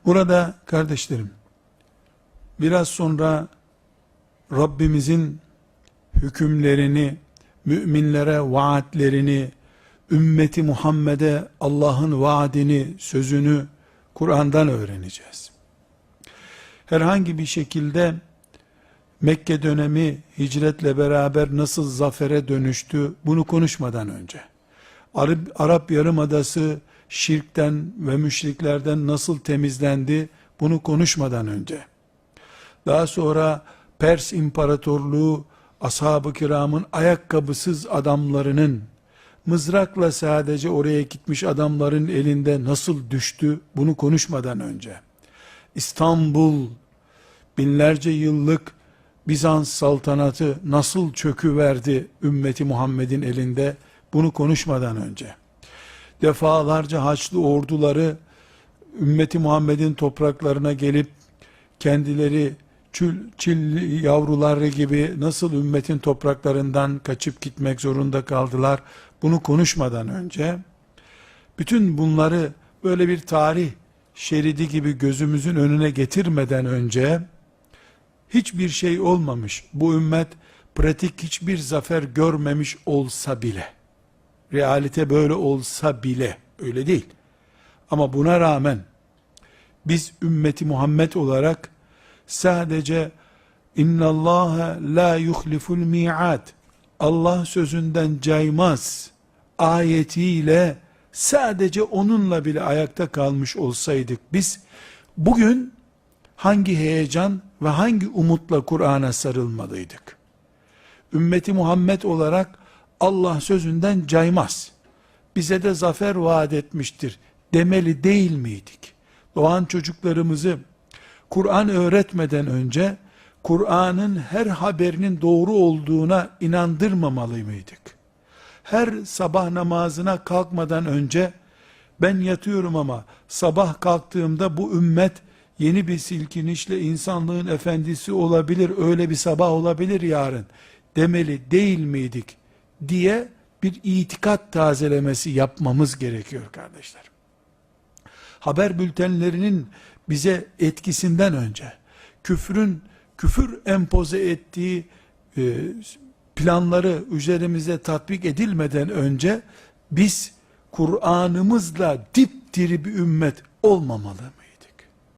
Burada kardeşlerim, biraz sonra Rabbimizin hükümlerini, müminlere vaatlerini, ümmeti Muhammed'e Allah'ın vaadini, sözünü Kur'an'dan öğreneceğiz. Herhangi bir şekilde Mekke dönemi hicretle beraber nasıl zafere dönüştü, bunu konuşmadan önce, Arap Yarımadası şirkten ve müşriklerden nasıl temizlendi, bunu konuşmadan önce, daha sonra Pers İmparatorluğu, ashab-ı kiramın ayakkabısız adamlarının, mızrakla sadece oraya gitmiş adamların elinde nasıl düştü, bunu konuşmadan önce, İstanbul, binlerce yıllık Bizans saltanatı nasıl çöküverdi ümmeti Muhammed'in elinde, bunu konuşmadan önce, defalarca Haçlı orduları ümmeti Muhammed'in topraklarına gelip kendileri çil yavruları gibi nasıl ümmetin topraklarından kaçıp gitmek zorunda kaldılar, bunu konuşmadan önce, bütün bunları böyle bir tarih şeridi gibi gözümüzün önüne getirmeden önce, hiçbir şey olmamış, bu ümmet pratik hiçbir zafer görmemiş olsa bile, realite böyle olsa bile, öyle değil, ama buna rağmen biz ümmeti Muhammed olarak sadece innallâhe la yuhliful mi'ad, Allah sözünden caymaz ayetiyle sadece onunla bile ayakta kalmış olsaydık, biz bugün hangi heyecan ve hangi umutla Kur'an'a sarılmalıydık? Ümmeti Muhammed olarak Allah sözünden caymaz, bize de zafer vaat etmiştir demeli değil miydik? Doğan çocuklarımızı Kur'an öğretmeden önce Kur'an'ın her haberinin doğru olduğuna inandırmamalı mıydık? Her sabah namazına kalkmadan önce ben yatıyorum ama sabah kalktığımda bu ümmet yeni bir silkinişle insanlığın efendisi olabilir, öyle bir sabah olabilir yarın demeli değil miydik diye bir itikat tazelemesi yapmamız gerekiyor kardeşler. Haber bültenlerinin bize etkisinden önce, küfür empoze ettiği planları üzerimize tatbik edilmeden önce, biz Kur'an'ımızla dipdiri bir ümmet olmamalı